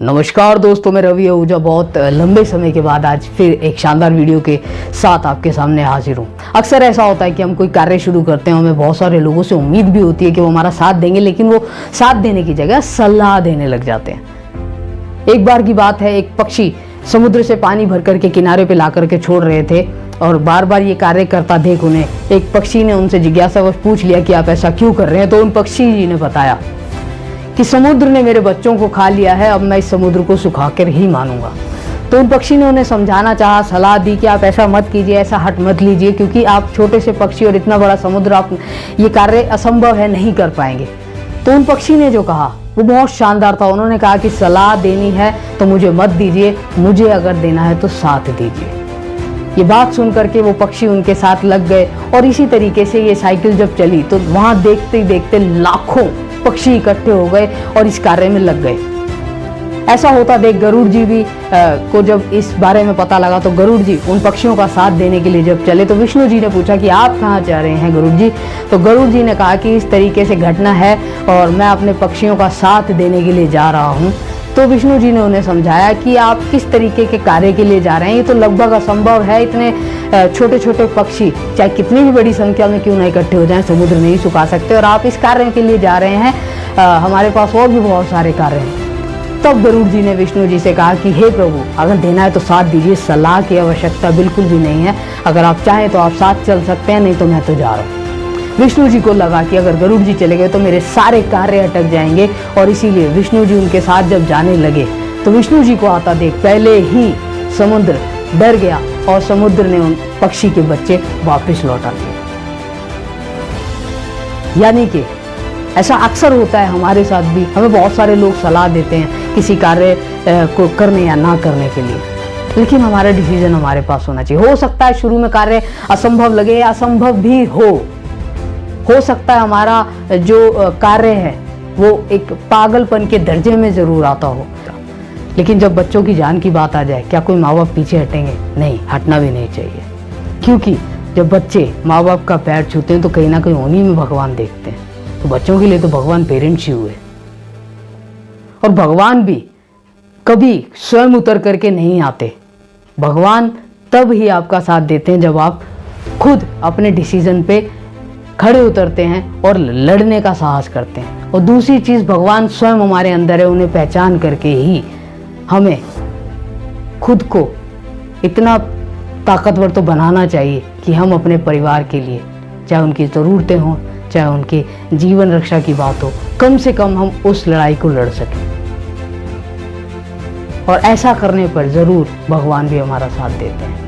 नमस्कार दोस्तों, मैं रवि आहूजा बहुत लंबे समय के बाद आज फिर एक शानदार वीडियो के साथ आपके सामने हाजिर हूँ। अक्सर ऐसा होता है कि हम कोई कार्य शुरू करते हैं, हमें बहुत सारे लोगों से उम्मीद भी होती है कि वो हमारा साथ देंगे, लेकिन वो साथ देने की जगह सलाह देने लग जाते हैं। एक बार की बात है, एक पक्षी समुद्र से पानी भर करके किनारे पे ला करके छोड़ रहे थे और बार बार ये कार्य करता देख उन्हें एक पक्षी ने उनसे जिज्ञासावश पूछ लिया कि आप ऐसा क्यों कर रहे हैं। तो उन पक्षी जी ने बताया कि समुद्र ने मेरे बच्चों को खा लिया है, अब मैं इस समुद्र को सुखाकर ही मानूंगा। तो उन पक्षी ने उन्हें समझाना चाहा, सलाह दी कि आप ऐसा मत कीजिए, ऐसा हट मत लीजिए, क्योंकि आप छोटे से पक्षी और इतना बड़ा समुद्र, आप ये कार्य असंभव है, नहीं कर पाएंगे। तो उन पक्षी ने जो कहा वो बहुत शानदार था। उन्होंने कहा कि सलाह देनी है तो मुझे मत दीजिए, मुझे अगर देना है तो साथ दीजिए। ये बात सुन करके वो पक्षी उनके साथ लग गए और इसी तरीके से ये साइकिल जब चली तो वहां देखते ही देखते लाखों पक्षी इकट्ठे हो गए और इस कार्य में लग गए। ऐसा होता देख गरुड़ जी भी को जब इस बारे में पता लगा तो गरुड़ जी उन पक्षियों का साथ देने के लिए जब चले तो विष्णु जी ने पूछा कि आप कहाँ जा रहे हैं गरुड़ जी। तो गरुड़ जी ने कहा कि इस तरीके से घटना है और मैं अपने पक्षियों का साथ देने के लिए जा रहा हूँ। तो विष्णु जी ने उन्हें समझाया कि आप किस तरीके के कार्य के लिए जा रहे हैं, ये तो लगभग असंभव है। इतने छोटे छोटे पक्षी चाहे कितनी भी बड़ी संख्या में क्यों ना इकट्ठे हो जाएं, समुद्र नहीं सुखा सकते, और आप इस कार्य के लिए जा रहे हैं, हमारे पास और भी बहुत सारे कार्य हैं। तब गरुड़ जी ने विष्णु जी से कहा कि हे प्रभु, अगर देना है तो साथ दीजिए, सलाह की आवश्यकता बिल्कुल भी नहीं है, अगर आप चाहें तो आप साथ चल सकते हैं, नहीं तो मैं तो जा रहा हूँ। विष्णु जी को लगा कि अगर गरुड़ जी चले गए तो मेरे सारे कार्य अटक जाएंगे, और इसीलिए विष्णु जी उनके साथ जब जाने लगे तो विष्णु जी को आता देख पहले ही समुद्र डर गया और समुद्र ने उन पक्षी के बच्चे वापस लौटा दिए। यानी कि ऐसा अक्सर होता है हमारे साथ भी, हमें बहुत सारे लोग सलाह देते हैं किसी कार्य को करने या ना करने के लिए, लेकिन हमारा डिसीजन हमारे पास होना चाहिए। हो सकता है शुरू में कार्य असंभव लगे या असंभव भी हो सकता है हमारा जो कार्य है वो एक पागलपन के दर्जे में जरूर आता हो, लेकिन जब बच्चों की जान की बात आ जाए क्या कोई माँ बाप पीछे हटेंगे? नहीं, हटना भी नहीं चाहिए, क्योंकि जब बच्चे माँ बाप का पैर छूते हैं तो कहीं ना कहीं उन्हीं में भगवान देखते हैं। तो बच्चों के लिए तो भगवान पेरेंट्स ही हुए, और भगवान भी कभी स्वयं उतर करके नहीं आते। भगवान तब ही आपका साथ देते हैं जब आप खुद अपने डिसीजन पे खड़े उतरते हैं और लड़ने का साहस करते हैं। और दूसरी चीज, भगवान स्वयं हमारे अंदर है, उन्हें पहचान करके ही हमें खुद को इतना ताकतवर तो बनाना चाहिए कि हम अपने परिवार के लिए, चाहे उनकी ज़रूरतें हों, चाहे उनके जीवन रक्षा की बात हो, कम से कम हम उस लड़ाई को लड़ सकें। और ऐसा करने पर ज़रूर भगवान भी हमारा साथ देते हैं।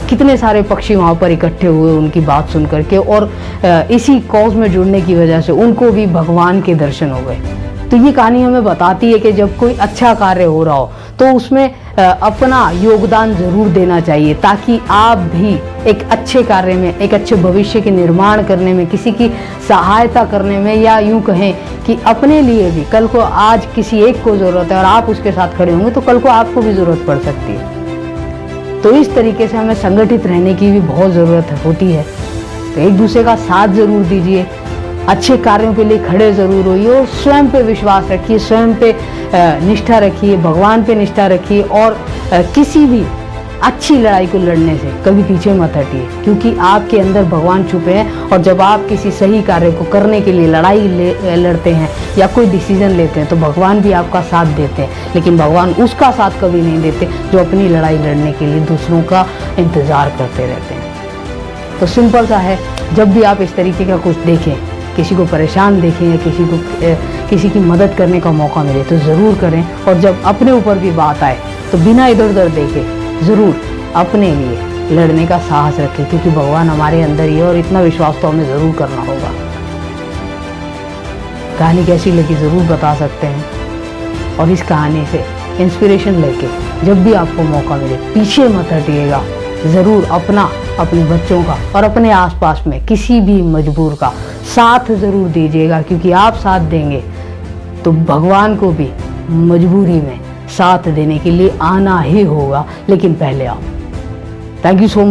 कितने सारे पक्षी वहाँ पर इकट्ठे हुए उनकी बात सुन करके, और इसी कॉज में जुड़ने की वजह से उनको भी भगवान के दर्शन हो गए। तो ये कहानी हमें बताती है कि जब कोई अच्छा कार्य हो रहा हो तो उसमें अपना योगदान ज़रूर देना चाहिए, ताकि आप भी एक अच्छे कार्य में, एक अच्छे भविष्य के निर्माण करने में, किसी की सहायता करने में, या यूँ कहें कि अपने लिए भी कल को आज किसी एक को ज़रूरत है और आप उसके साथ खड़े होंगे तो कल को आपको भी ज़रूरत पड़ सकती है। तो इस तरीके से हमें संगठित रहने की भी बहुत ज़रूरत होती है। तो एक दूसरे का साथ ज़रूर दीजिए, अच्छे कार्यों के लिए खड़े ज़रूर होइए, और स्वयं पे विश्वास रखिए, स्वयं पे निष्ठा रखिए, भगवान पे निष्ठा रखिए, और किसी भी अच्छी लड़ाई को लड़ने से कभी पीछे मत हटिए, क्योंकि आपके अंदर भगवान छुपे हैं। और जब आप किसी सही कार्य को करने के लिए लड़ाई लड़ते हैं या कोई डिसीजन लेते हैं तो भगवान भी आपका साथ देते हैं, लेकिन भगवान उसका साथ कभी नहीं देते जो अपनी लड़ाई लड़ने के लिए दूसरों का इंतज़ार करते रहते हैं। तो सिंपल सा है, जब भी आप इस तरीके का कुछ देखें, किसी को परेशान देखें या किसी की मदद करने का मौका मिले तो ज़रूर करें। और जब अपने ऊपर भी बात आए तो बिना इधर उधर देखे ज़रूर अपने लिए लड़ने का साहस रखें, क्योंकि भगवान हमारे अंदर ही है और इतना विश्वास तो हमें ज़रूर करना होगा। कहानी कैसी लगी ज़रूर बता सकते हैं, और इस कहानी से इंस्पिरेशन लेके जब भी आपको मौका मिले पीछे मत हटिएगा, ज़रूर अपने बच्चों का और अपने आसपास में किसी भी मजबूर का साथ ज़रूर दीजिएगा, क्योंकि आप साथ देंगे तो भगवान को भी मजबूरी में साथ देने के लिए आना ही होगा, लेकिन पहले आप। Thank you so much.